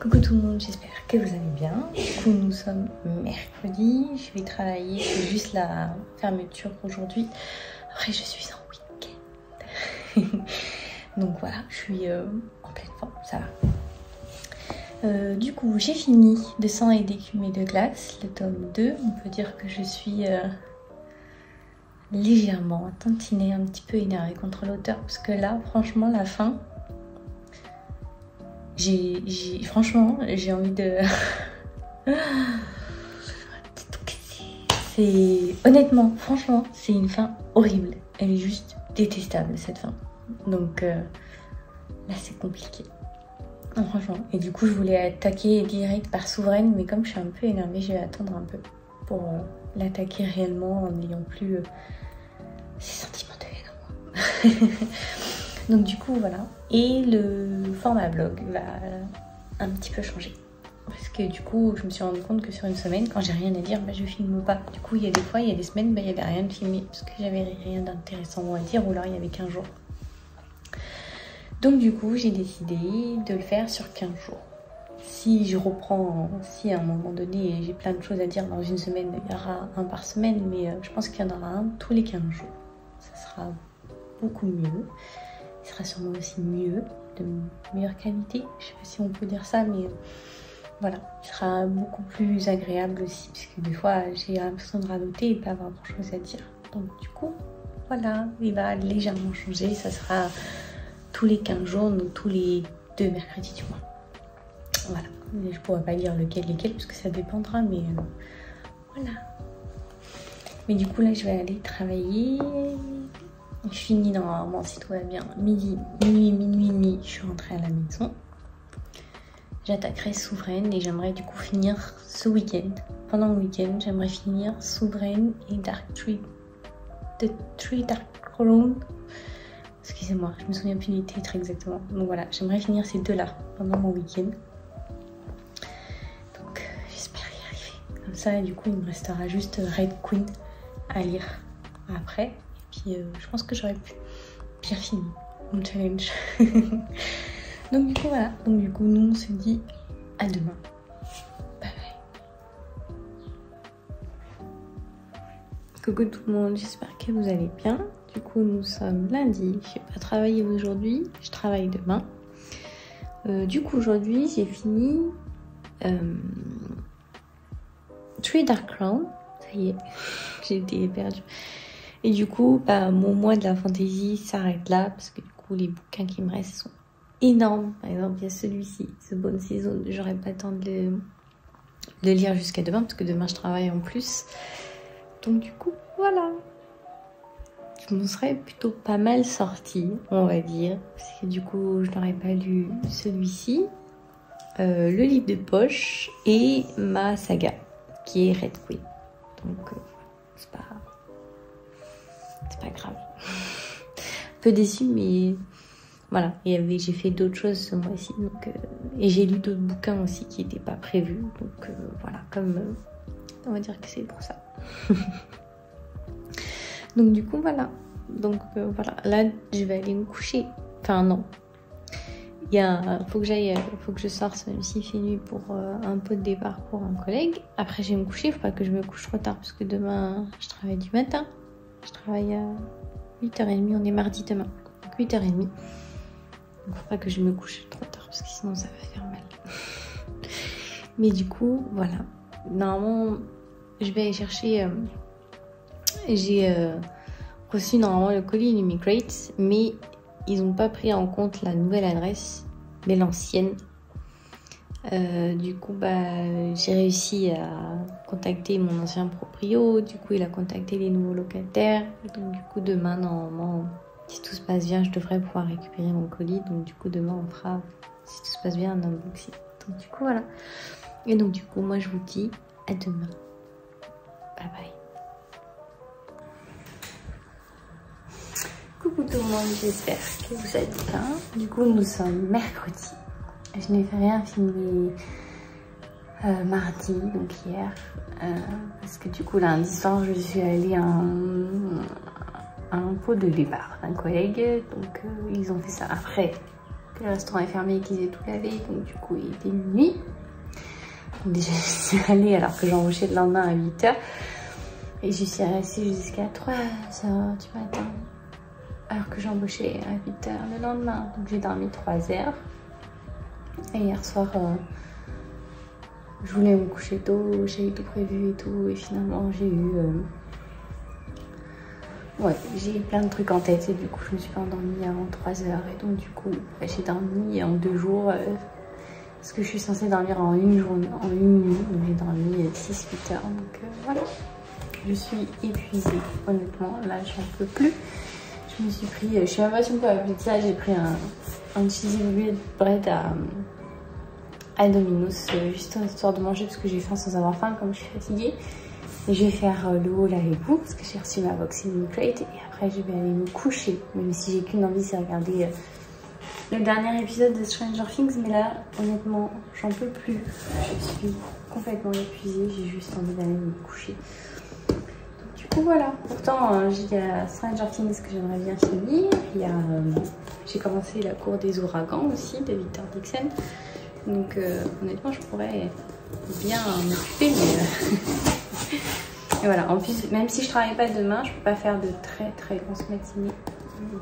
Coucou tout le monde, j'espère que vous allez bien. Du coup, nous sommes mercredi, je vais travailler, c'est juste la fermeture aujourd'hui. Après, je suis en week-end. Donc voilà, je suis en pleine forme, ça va. Du coup, j'ai fini De sang et d'écume et de glace, le tome 2. On peut dire que je suis légèrement tantinée, un petit peu énervée contre l'auteur. Parce que là, franchement, la fin... franchement, j'ai envie de... Honnêtement, franchement, c'est une fin horrible. Elle est juste détestable, cette fin. Donc là, c'est compliqué. Non, franchement. Et du coup, je voulais attaquer direct par Souveraine, mais comme je suis un peu énervée, je vais attendre un peu pour l'attaquer réellement en n'ayant plus ces sentiments de haine en moi. Donc du coup, voilà. Et le format vlog va un petit peu changer. Parce que du coup, je me suis rendu compte que sur une semaine, quand j'ai rien à dire, bah, je filme pas. Du coup, il y a des fois, il y a des semaines, bah, il n'y avait rien de filmé. Parce que j'avais rien d'intéressant à dire, ou alors il y avait 15 jours. Donc du coup, j'ai décidé de le faire sur 15 jours. Si je reprends, si à un moment donné, j'ai plein de choses à dire dans une semaine, il y aura un par semaine. Mais je pense qu'il y en aura un tous les 15 jours. Ça sera beaucoup mieux. Il sera sûrement aussi mieux, de meilleure qualité, je sais pas si on peut dire ça, mais voilà, il sera beaucoup plus agréable aussi, parce que des fois j'ai l'impression de radoter et pas avoir grand chose à dire. Donc du coup, voilà, il va légèrement changer, ça sera tous les 15 jours, donc tous les 2 mercredis du mois. Voilà, mais je pourrais pas dire lesquels, parce que ça dépendra, mais voilà. Mais du coup là, je vais aller travailler. Je finis normalement, si tout va bien, minuit et demi, je suis rentrée à la maison. J'attaquerai Souveraine et j'aimerais du coup finir ce week-end. Pendant le week-end, j'aimerais finir Souveraine et The Three Dark Crown. Excusez-moi, je me souviens plus du titre exactement. Donc voilà, j'aimerais finir ces deux-là pendant mon week-end. Donc j'espère y arriver. Comme ça, du coup, il me restera juste Red Queen à lire après. Puis je pense que j'aurais pu bien finir mon challenge. Donc du coup voilà, donc du coup nous on se dit à demain. Bye bye. Coucou tout le monde, j'espère que vous allez bien. Du coup nous sommes lundi, je vais pas travailler aujourd'hui, je travaille demain. Du coup aujourd'hui j'ai fini Three Dark Crown. Ça y est, j'ai été perdue. Et du coup, bah, mon mois de la fantaisie s'arrête là, parce que du coup, les bouquins qui me restent sont énormes. Par exemple, il y a celui-ci, ce Bone Season. J'aurais pas le temps de le lire jusqu'à demain, parce que demain, je travaille en plus. Donc du coup, voilà. Je m'en serais plutôt pas mal sortie, on va dire. Parce que du coup, je n'aurais pas lu celui-ci, le livre de poche et ma saga, qui est Red Queen. Donc, c'est pas grave. Un peu déçue, mais voilà. J'ai fait d'autres choses ce mois-ci, donc et j'ai lu d'autres bouquins aussi qui n'étaient pas prévus, donc voilà. Comme on va dire que c'est pour ça. Donc du coup voilà. Donc voilà. Là, je vais aller me coucher. Enfin non. Faut que je sorte même s'il fait nuit pour un pot de départ pour un collègue. Après, je vais me coucher. Il ne faut pas que je me couche trop tard parce que demain, je travaille du matin. Je travaille à 8h30, on est mardi demain, donc 8h30. Donc il ne faut pas que je me couche trop tard parce que sinon ça va faire mal. Mais du coup, voilà. Normalement, je vais aller chercher... j'ai reçu normalement le colis Illumicrate, mais ils n'ont pas pris en compte la nouvelle adresse, mais l'ancienne. Du coup, bah, j'ai réussi à contacter mon ancien proprio. Du coup, il a contacté les nouveaux locataires. Donc, du coup, demain, normalement, si tout se passe bien, je devrais pouvoir récupérer mon colis. Donc, du coup, demain, on fera, si tout se passe bien, un unboxing. Donc, du coup, voilà. Et donc, du coup, moi, je vous dis à demain. Bye bye. Coucou tout le monde, j'espère que vous allez bien. Du coup, nous sommes mercredi. Je n'ai fait rien filmer mardi, donc hier, parce que du coup lundi soir je suis allée à un pot de départ d'un collègue, donc ils ont fait ça après que le restaurant est fermé et qu'ils aient tout lavé, donc du coup il était minuit. Donc déjà je suis allée alors que j'embauchais le lendemain à 8 h et je suis restée jusqu'à 3 h du matin alors que j'embauchais à 8 h le lendemain. Donc j'ai dormi 3 h et hier soir je voulais me coucher tôt, j'avais tout prévu et tout et finalement j'ai eu j'ai eu plein de trucs en tête et du coup je me suis pas endormie avant 3 h et donc du coup j'ai dormi en 2 jours parce que je suis censée dormir en une journée, en une nuit, donc j'ai dormi 6-8 h donc voilà. Je suis épuisée, honnêtement, là j'en peux plus. Je me suis pris, je sais même pas si on peut appeler ça, j'ai pris un cheesy bread à Domino's, juste histoire de manger parce que j'ai faim sans avoir faim comme je suis fatiguée. Et je vais faire le haul avec vous parce que j'ai reçu ma boxing crate et après je vais aller me coucher, même si j'ai qu'une envie, c'est regarder le dernier épisode de Stranger Things, mais là honnêtement j'en peux plus, je suis complètement épuisée, j'ai juste envie d'aller me coucher. Du coup voilà, pourtant il y a Stranger Things que j'aimerais bien finir, il y a j'ai commencé La Cour des Ouragans aussi de Victor Dixon, donc honnêtement je pourrais bien m'occuper, mais et voilà, en plus même si je travaille pas demain je peux pas faire de très grosses matinées, donc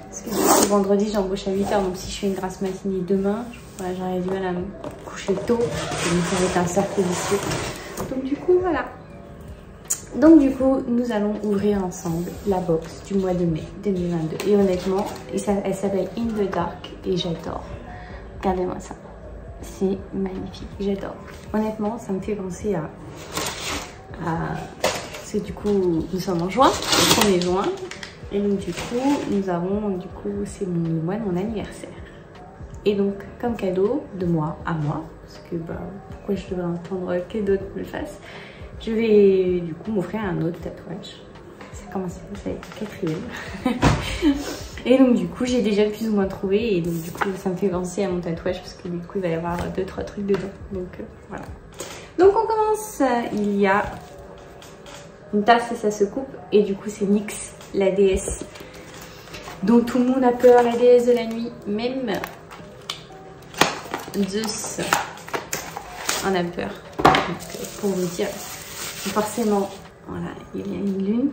parce que du coup, vendredi j'embauche à 8 h, donc si je fais une grasse matinée demain j'aurais du mal à me coucher tôt, donc ça va être un cercle vicieux. Donc du coup voilà. Donc du coup, nous allons ouvrir ensemble la box du mois de mai 2022. Et honnêtement, elle s'appelle In the Dark et j'adore. Regardez-moi ça. C'est magnifique, j'adore. Honnêtement, ça me fait penser à... Parce que du coup, nous sommes en juin, le 1er juin. Et donc du coup, c'est le mois de mon anniversaire. Et donc, comme cadeau de moi à moi, parce que pourquoi je devrais attendre que d'autres me le fassent, je vais du coup m'offrir un autre tatouage. Ça commence à être le 4e. Et donc du coup j'ai déjà plus ou moins trouvé et donc du coup ça me fait penser à mon tatouage parce que du coup il va y avoir 2-3 trucs dedans. Donc voilà. Donc on commence. Il y a une tasse et ça se coupe et du coup c'est Nyx, la déesse dont tout le monde a peur, la déesse de la nuit. Même Zeus en a peur. Donc, pour vous dire. Forcément, voilà, il y a une lune.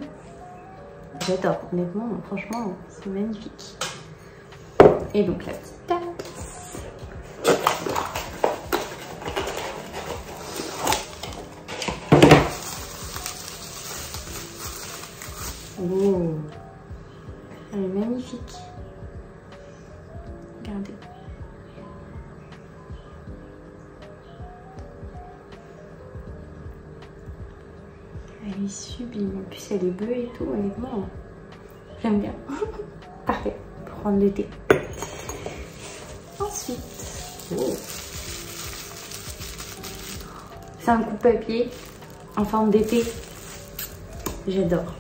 J'adore, honnêtement, franchement, c'est magnifique. Et donc la petite tasse. Oh, elle est magnifique. Regardez. Elle est sublime, en plus elle est bleue et tout, honnêtement, j'aime bien. Parfait, pour prendre l'été. Ensuite, c'est un coupe-papier en forme d'été. J'adore.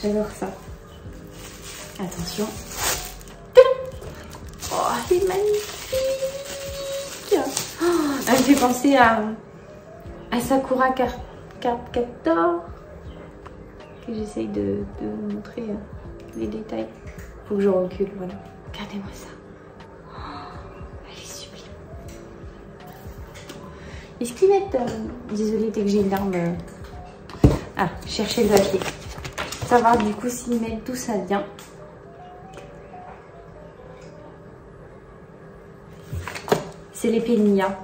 J'adore ça. Attention. Oh, c'est magnifique. Elle me fait penser à Sakura Captor, que j'essaye de vous montrer les détails. Faut que je recule, voilà. Regardez-moi ça. Elle est sublime. Est-ce qu'ils mettent... désolée, dès que j'ai une larme... Ah, chercher le papier. Savoir du coup s'ils mettent d'où ça vient. C'est l'épée de Mia.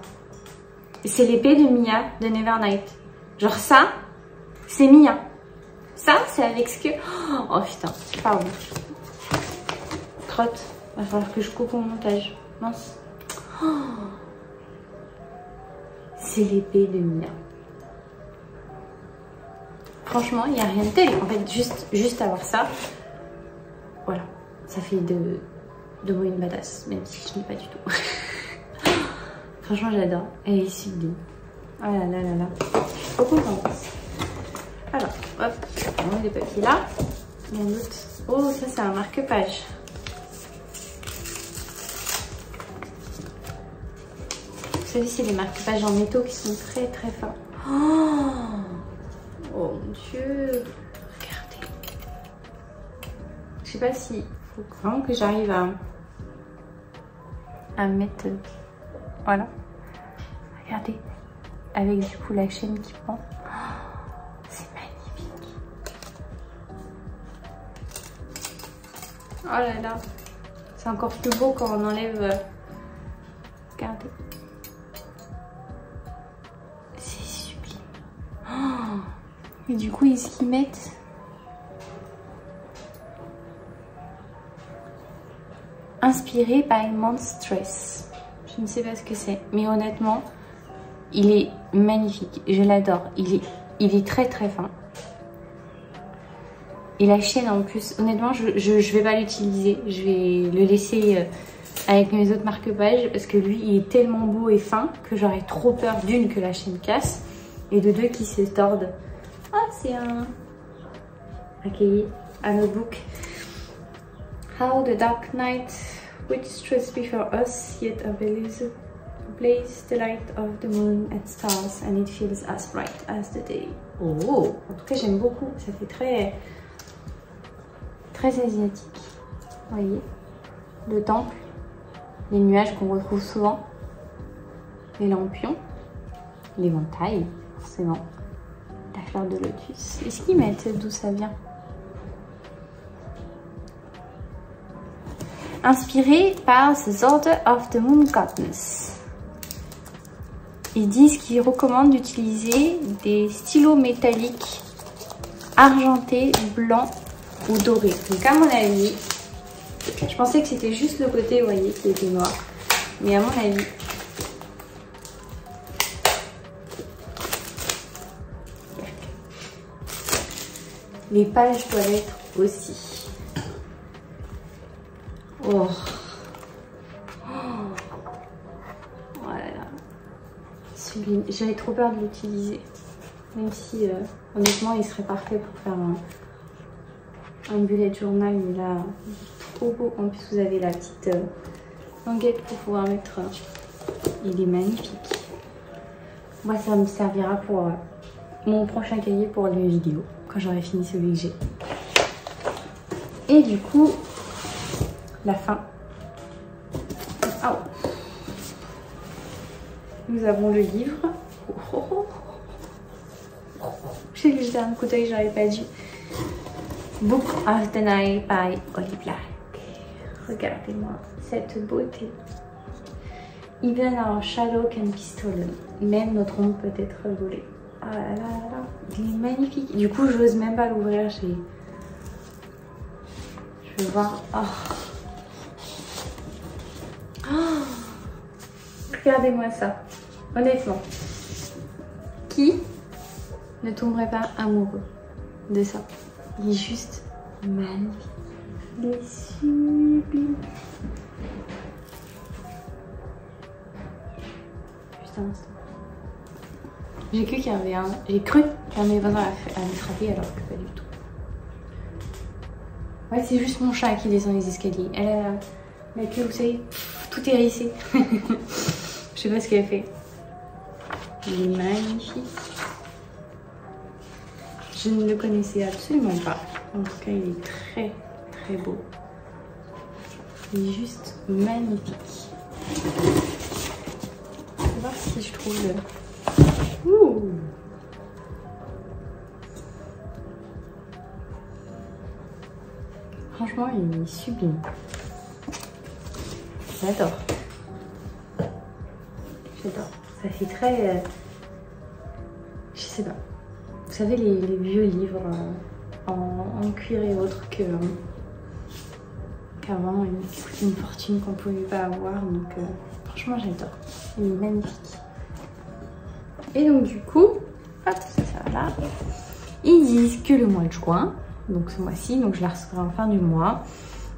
C'est l'épée de Mia de Nevernight. Genre ça, c'est Mia. Ça, c'est avec ce que... Oh putain, pardon. Crotte. Va falloir que je coupe mon montage. Mince. Oh. C'est l'épée de Mia. Franchement, il n'y a rien de tel. En fait, juste avoir ça, voilà. Ça fait de moi une badass, même si je n'ai pas du tout. Franchement, j'adore. Elle est sublime. Oh là là là là. Je suis trop contente. Alors, hop, on met les papiers là. Il y a un autre. Oh, ça c'est un marque-page. Vous savez, c'est les marque-pages en métaux qui sont très très forts. Oh mon Dieu. Regardez. Je sais pas si faut vraiment que j'arrive à mettre... voilà. Regardez. Avec du coup la chaîne qui pend. Oh, c'est magnifique. Oh là là. C'est encore plus beau quand on enlève... Regardez. C'est sublime. Oh. Et du coup, ils s'y mettent. Inspiré by Monstress. Je ne sais pas ce que c'est, mais honnêtement, il est magnifique. Je l'adore. Il est très très fin. Et la chaîne en plus, honnêtement, je vais pas l'utiliser. Je vais le laisser avec mes autres marque-pages parce que lui, il est tellement beau et fin que j'aurais trop peur d'une que la chaîne casse et de deux qui se tordent. Ah, c'est un cahier, un notebook. How the dark night which stretched before us yet ablaze the light of the moon and stars and it feels as bright as the day. Oh, en tout cas j'aime beaucoup, ça fait très asiatique. Vous voyez, le temple, les nuages qu'on retrouve souvent, les lampions, l'éventail forcément, la fleur de lotus. Est-ce qu'ils mettent d'où ça vient? Inspiré par The Order of the Moon Goddess. Ils disent qu'ils recommandent d'utiliser des stylos métalliques argentés, blancs ou dorés. Donc à mon avis, je pensais que c'était juste le côté, vous voyez, qui était noir. Mais à mon avis, les pages doivent être aussi. Oh. Voilà. Sublime. J'avais trop peur de l'utiliser. Même si honnêtement il serait parfait pour faire un bullet journal. Mais là, trop beau. En plus vous avez la petite languette pour pouvoir mettre. Il est magnifique. Moi ça me servira pour mon prochain cahier pour les vidéos. Quand j'aurai fini celui que j'ai. Et du coup... la fin. Oh. Nous avons le livre. J'ai jeté un coup d'œil, j'aurais pas dû. Book of the Night by Holly Black. Regardez-moi cette beauté. Even our shadow can be stolen. Même notre ombre peut être volée. Ah là là là, il est magnifique. Du coup, j'ose même pas l'ouvrir. Je vais voir. Oh. Oh, regardez-moi ça, honnêtement. Qui ne tomberait pas amoureux de ça? Il est juste magnifique. Il est sublime. Juste un instant. J'ai cru qu'il y avait un... J'ai cru qu'un de mes voisins allait frapper alors que pas du tout. Ouais, c'est juste mon chat qui descend les escaliers. Elle a la queue, vous savez, tout hérissé. Je sais pas ce qu'elle fait. Il est magnifique. Je ne le connaissais absolument pas. En tout cas, il est très très beau. Il est juste magnifique. Je vais voir si je trouve le... Ouh. Franchement, il est sublime. J'adore. J'adore. Ça fait très... je sais pas. Vous savez, les vieux livres en cuir et autres qu'avant, qui coûtaient une fortune qu'on ne pouvait pas avoir. Donc, franchement, j'adore. Il est magnifique. Et donc, du coup, hop, ça va là. Ils disent que le mois de juin, donc ce mois-ci, donc je la recevrai en fin du mois.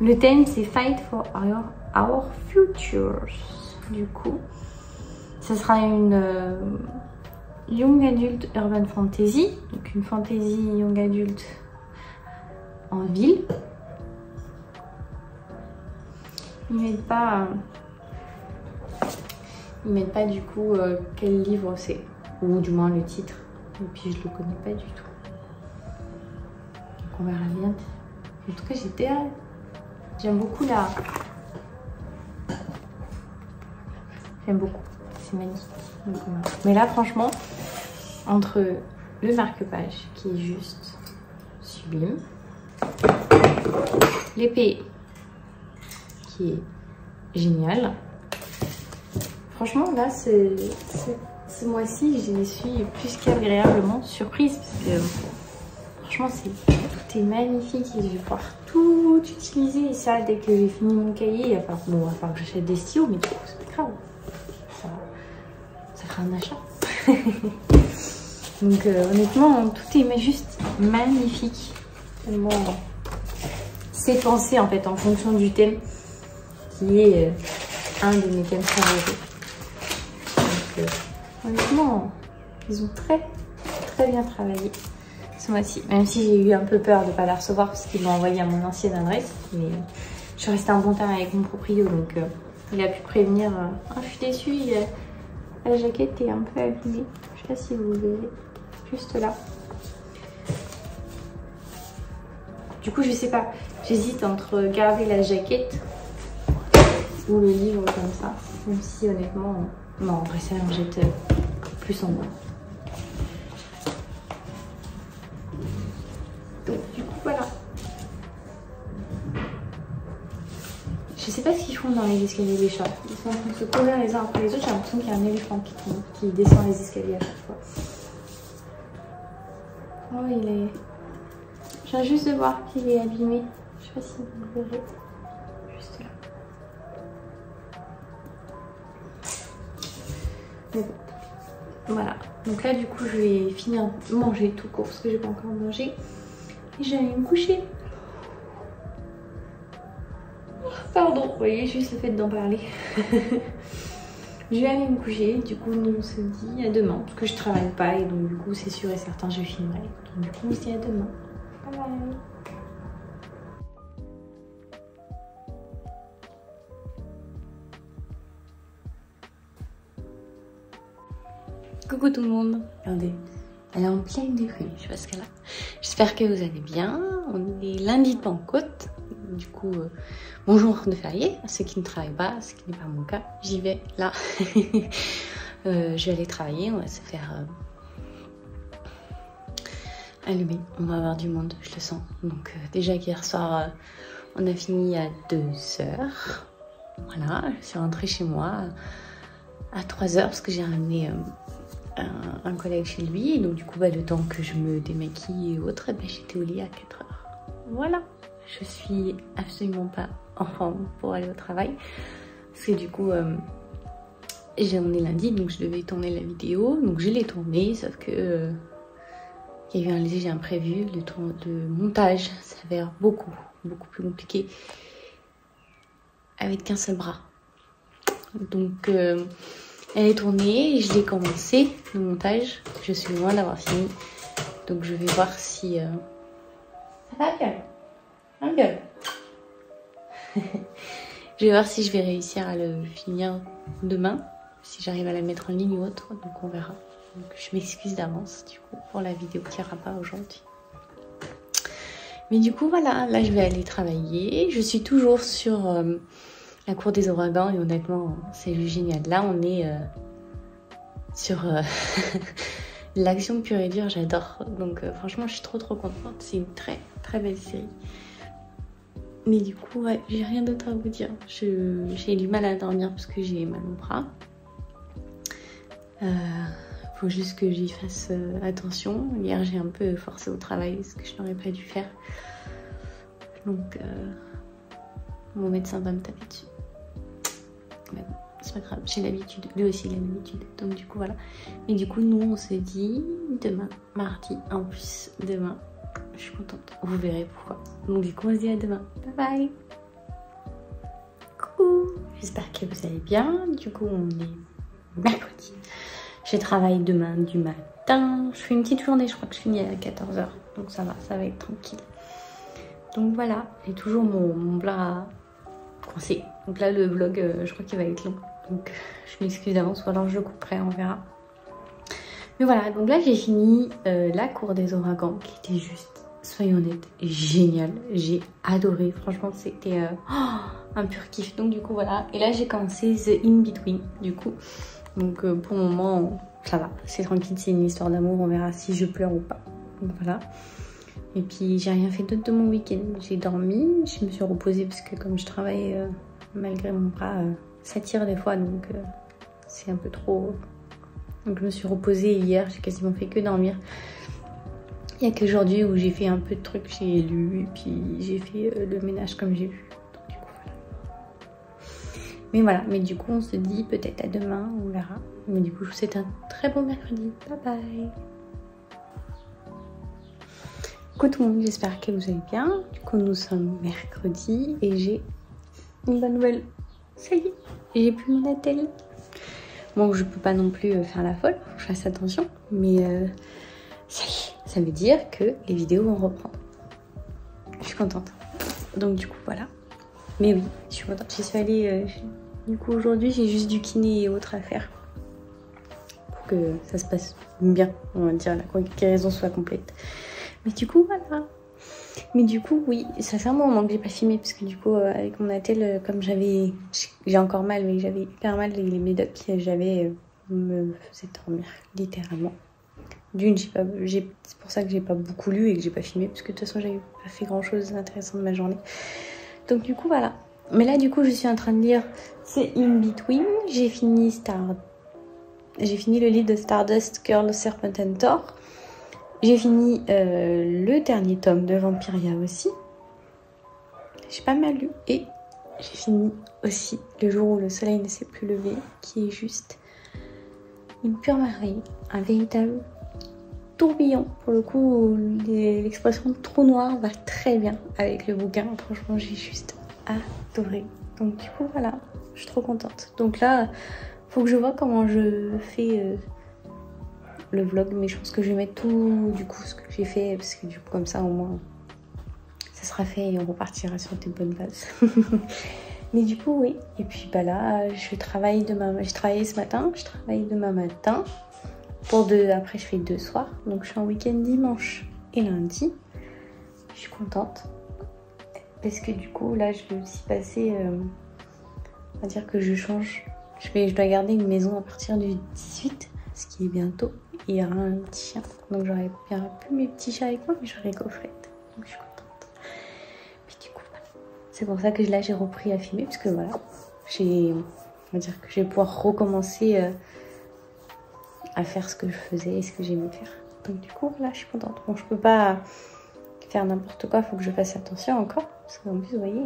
Le thème, c'est Fight for our Futures. Du coup, ça sera une Young Adult Urban Fantasy. Donc une fantasy Young Adult en ville. Ils mettent pas du coup quel livre c'est. Ou du moins le titre. Et puis je le connais pas du tout. Donc on verra bien. En tout cas, J'aime beaucoup la... J'aime beaucoup, c'est magnifique. Donc, mais là franchement, entre le marque-page qui est juste sublime, l'épée qui est géniale, franchement là ce mois-ci je suis plus qu'agréablement surprise parce que franchement tout est magnifique et je vais pouvoir tout utiliser. Et ça, dès que j'ai fini mon cahier, à part que j'achète des stylos, mais du coup c'est pas grave, ça fera un achat. Donc honnêtement tout est juste magnifique, tellement c'est pensé en fait en fonction du thème qui est un de mes thèmes favoris. Donc honnêtement ils ont très bien travaillé ce mois-ci, même si j'ai eu un peu peur de ne pas la recevoir parce qu'ils l'ont envoyé à mon ancienne adresse, mais je suis restée en bon terme avec mon proprio, donc il a pu prévenir je suis déçue, la jaquette est un peu abîmée, je sais pas si vous verrez juste là. Du coup je sais pas, j'hésite entre garder la jaquette ou le livre comme ça, même si honnêtement non, en vrai ça en jette plus en bas. Donc du coup voilà. Je sais pas ce qu'ils font dans les escaliers des chats. Ils sont en train de se courir les uns après les autres. J'ai l'impression qu'il y a un éléphant qui descend les escaliers à chaque fois. Oh il est... Je viens juste de voir qu'il est abîmé. Je sais pas si vous verrez. Juste là. Mais bon. Voilà. Donc là du coup je vais finir de manger tout court parce que j'ai pas encore mangé. Et je vais aller me coucher. Pardon, vous voyez juste le fait d'en parler. Je vais aller me coucher, du coup nous on se dit à demain, parce que je travaille pas et donc du coup c'est sûr et certain je filmerai. Donc du coup on se dit à demain. Bye bye. Coucou tout le monde. Regardez, elle est en pleine nuit, je sais pas ce qu'elle a. J'espère que vous allez bien. On est lundi de Pentecôte. Du coup, bonjour de férié à ceux qui ne travaillent pas, ce qui n'est pas mon cas. J'y vais là. Je vais aller travailler, on va se faire allumer. On va avoir du monde, je le sens. Donc déjà qu'hier soir, on a fini à 2h. Voilà, je suis rentrée chez moi à 3h parce que j'ai ramené un collègue chez lui. Et donc du coup, le temps que je me démaquille et autres, j'étais au lit à 4h. Voilà. Je suis absolument pas en forme pour aller au travail. Parce que du coup, on est lundi, donc je devais tourner la vidéo. Donc je l'ai tournée, sauf que il y a eu un léger imprévu. Le montage s'avère beaucoup plus compliqué avec qu'un seul bras. Donc elle est tournée, je l'ai commencé, le montage. Je suis loin d'avoir fini. Donc je vais voir si... Ça va bien. Un gueule. Je vais voir si je vais réussir à le finir demain, si j'arrive à la mettre en ligne ou autre, donc on verra. Donc je m'excuse d'avance du coup pour la vidéo qui n'ira pas aujourd'hui. Mais du coup voilà, là je vais aller travailler. Je suis toujours sur la cour des ouragans et honnêtement c'est génial. Là on est sur l'action pure et dure, j'adore. Donc franchement je suis trop contente, c'est une très belle série. Mais du coup, ouais, j'ai rien d'autre à vous dire. J'ai du mal à dormir parce que j'ai mal au bras. Faut juste que j'y fasse attention. Hier, j'ai un peu forcé au travail, ce que je n'aurais pas dû faire. Donc, mon médecin va me taper dessus. Mais bon, c'est pas grave, j'ai l'habitude. Lui aussi, il a l'habitude. Donc, du coup, voilà. Mais du coup, nous, on se dit demain, mardi. En plus, demain. Je suis contente, vous verrez pourquoi. Donc du coup on se dit à demain, bye bye. Coucou, j'espère que vous allez bien. Du coup on est mercredi. Je travaille demain du matin. Je fais une petite journée, je crois que je finis à 14h. Donc ça va être tranquille. Donc voilà, j'ai toujours mon bras coincé. Donc là le vlog, je crois qu'il va être long. Donc je m'excuse d'avance ou alors je le couperai, on verra. Mais voilà, donc là j'ai fini la cour des ouragans qui était juste soyons honnêtes, génial. J'ai adoré. Franchement, c'était un pur kiff. Donc du coup, voilà. Et là, j'ai commencé The In-Between, du coup. Donc pour le moment, ça va. C'est tranquille, c'est une histoire d'amour. On verra si je pleure ou pas. Donc voilà. Et puis, j'ai rien fait d'autre de mon week-end. J'ai dormi, je me suis reposée parce que comme je travaille malgré mon bras, ça tire des fois. Donc c'est un peu trop... Donc je me suis reposée hier, j'ai quasiment fait que dormir. Il n'y a qu'aujourd'hui où j'ai fait un peu de trucs, j'ai lu et puis j'ai fait le ménage comme j'ai vu. Donc, du coup, voilà. Mais du coup on se dit peut-être à demain, on verra. Mais du coup je vous souhaite un très bon mercredi. Bye bye. Coucou tout le monde, j'espère que vous allez bien. Du coup nous sommes mercredi et j'ai une bonne nouvelle. Ça y est, j'ai plus mon attel. Bon, je peux pas non plus faire la folle, faut que je fasse attention, mais ça y est. Ça veut dire que les vidéos vont reprendre. Je suis contente. Donc du coup, voilà. Mais oui, je suis contente. J'y suis allée... du coup, aujourd'hui, j'ai juste du kiné et autres à faire. Pour que ça se passe bien, on va dire, la guérison soit complète. Mais du coup, voilà. Mais du coup, oui, ça fait un moment que j'ai pas filmé. Parce que du coup, avec mon attel, comme j'ai encore mal, mais j'avais hyper mal, les médocs que j'avais me faisaient dormir, littéralement. D'une, c'est pour ça que j'ai pas beaucoup lu et que j'ai pas filmé, parce que de toute façon j'avais pas fait grand chose d'intéressant de ma journée. Donc du coup voilà. Mais là du coup je suis en train de lire c'est In-Between. J'ai fini le livre de Stardust Girl, Serpent and Thor. J'ai fini le dernier tome de Vampiria aussi. J'ai pas mal lu. Et j'ai fini aussi Le jour où le soleil ne s'est plus levé, qui est juste une pure merveille. Un véritable tourbillon. Pour le coup, l'expression trou noir va très bien avec le bouquin. Franchement, j'ai juste adoré. Donc du coup, voilà, je suis trop contente. Donc là, faut que je vois comment je fais le vlog. Mais je pense que je vais mettre tout, du coup, ce que j'ai fait. Parce que du coup, comme ça, au moins, ça sera fait et on repartira sur des bonnes bases. Mais du coup, oui. Et puis, bah là, je travaille ce matin. Je travaille demain matin. Après je fais 2 soirs, donc je suis en week-end dimanche et lundi. Je suis contente parce que du coup là je vais aussi passer, on va dire que je change. Je dois garder une maison à partir du 18, ce qui est bientôt. Et il y aura un petit chien, donc j'aurai plus mes petits chats avec moi, mais j'aurai Gaufrette. Donc je suis contente. Mais du coup voilà. C'est pour ça que là j'ai repris à filmer parce que voilà, on va dire que je vais pouvoir recommencer à faire ce que je faisais et ce que j'aimais faire. Donc du coup, là, je suis contente. Bon, je peux pas faire n'importe quoi, faut que je fasse attention encore. Parce qu'en plus, vous voyez,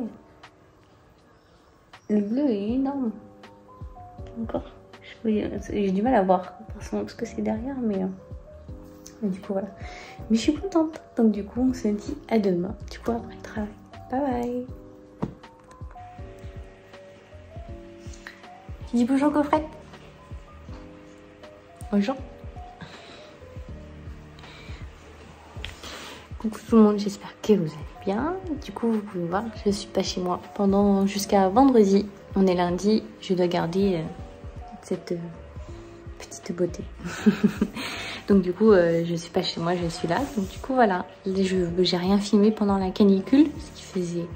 le bleu est énorme. Encore. J'ai du mal à voir, forcément, parce que c'est derrière, mais du coup, voilà. Mais je suis contente. Donc du coup, on se dit à demain. Du coup, après le travail. Bye bye. Tu dis bonjour, Gaufrette. Bonjour. Coucou tout le monde, j'espère que vous allez bien. Du coup, vous pouvez voir, je suis pas chez moi jusqu'à vendredi. On est lundi, je dois garder cette petite beauté. Donc du coup, je suis pas chez moi, je suis là. Donc du coup, voilà, j'ai rien filmé pendant la canicule, ce qui faisait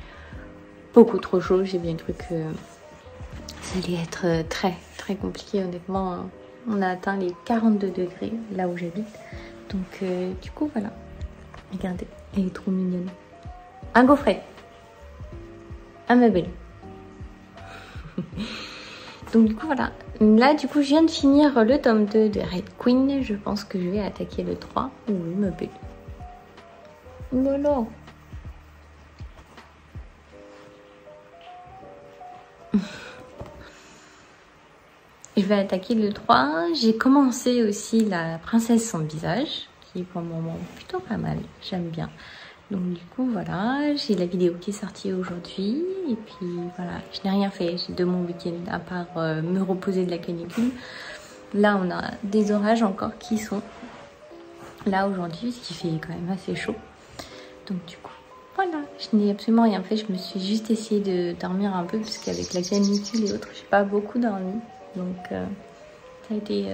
beaucoup trop chaud. J'ai bien cru que ça allait être très très compliqué, honnêtement. On a atteint les 42 degrés là où j'habite. Donc du coup voilà. Regardez, elle est trop mignonne. Un gaufret. Un ma belle. Donc du coup voilà. Là du coup je viens de finir le tome 2 de Red Queen. Je pense que je vais attaquer le 3. Oui ma belle. Lolo. Je vais attaquer le 3. J'ai commencé aussi La princesse sans visage, qui est pour le moment plutôt pas mal. J'aime bien. Donc du coup, voilà. J'ai la vidéo qui est sortie aujourd'hui. Et puis voilà, je n'ai rien fait de mon week-end à part me reposer de la canicule. Là, on a des orages encore qui sont là aujourd'hui, ce qui fait quand même assez chaud. Donc du coup, voilà. Je n'ai absolument rien fait. Je me suis juste essayé de dormir un peu parce qu'avec la canicule et autres, j'ai pas beaucoup dormi. Donc ça a été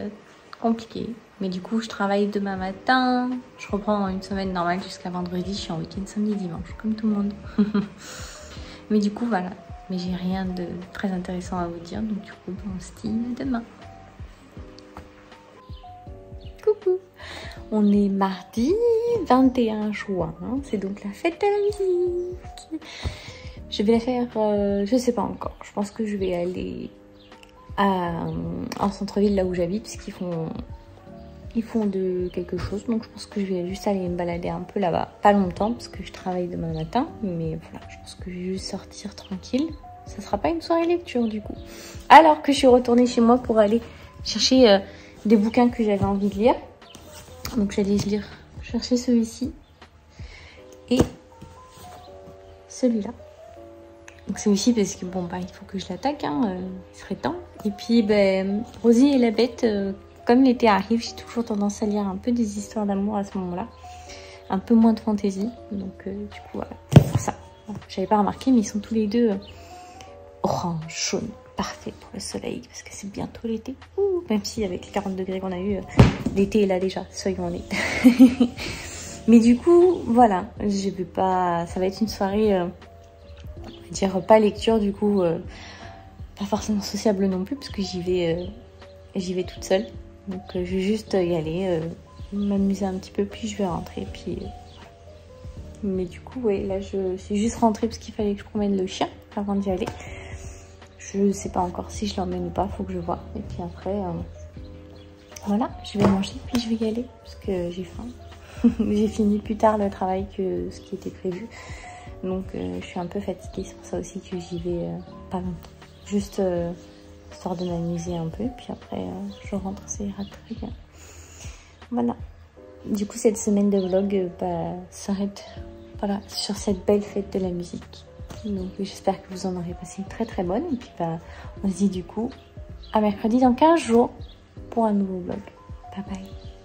compliqué. Mais du coup, je travaille demain matin. Je reprends une semaine normale jusqu'à vendredi. Je suis en week-end samedi, dimanche, comme tout le monde. Mais du coup, voilà. Mais j'ai rien de très intéressant à vous dire. Donc du coup, on se dit demain. Coucou. On est mardi 21 juin. C'est donc la fête de la musique. Je vais la faire, je sais pas encore. Je pense que je vais aller en centre-ville, là où j'habite, parce qu'ils font de quelque chose. Donc je pense que je vais juste aller me balader un peu là-bas. Pas longtemps, parce que je travaille demain matin. Mais voilà, je pense que je vais juste sortir tranquille. Ça sera pas une soirée lecture du coup. Alors que je suis retournée chez moi pour aller chercher des bouquins que j'avais envie de lire. Donc j'allais chercher celui-ci et celui-là. Donc celui-ci parce que bon bah il faut que je l'attaque, hein, il serait temps. Et puis ben Rosie et la bête, comme l'été arrive, j'ai toujours tendance à lire un peu des histoires d'amour à ce moment-là. Un peu moins de fantaisie. Donc du coup voilà, c'est pour ça. Bon, j'avais pas remarqué mais ils sont tous les deux orange, jaune. Parfait pour le soleil parce que c'est bientôt l'été. Même si avec les 40 degrés qu'on a eu, l'été est là déjà, soyons honnêtes. Mais du coup, voilà, je vais pas. Ça va être une soirée, on va dire pas lecture, du coup, pas forcément sociable non plus, parce que j'y vais toute seule. Donc je vais juste y aller, m'amuser un petit peu, puis je vais rentrer. Puis, mais du coup, ouais, là je suis juste rentrée parce qu'il fallait que je promène le chien avant d'y aller. Je sais pas encore si je l'emmène ou pas, faut que je vois. Et puis après, voilà, je vais manger, puis je vais y aller, parce que j'ai faim. J'ai fini plus tard le travail que ce qui était prévu. Donc je suis un peu fatiguée, c'est pour ça aussi que j'y vais pas longtemps. Juste histoire de m'amuser un peu, puis après je rentre, ça ira très bien. Voilà. Du coup, cette semaine de vlog s'arrête voilà, sur cette belle fête de la musique. Donc j'espère que vous en aurez passé une très très bonne. Et puis on se dit du coup à mercredi dans 15 jours pour un nouveau vlog. Bye bye.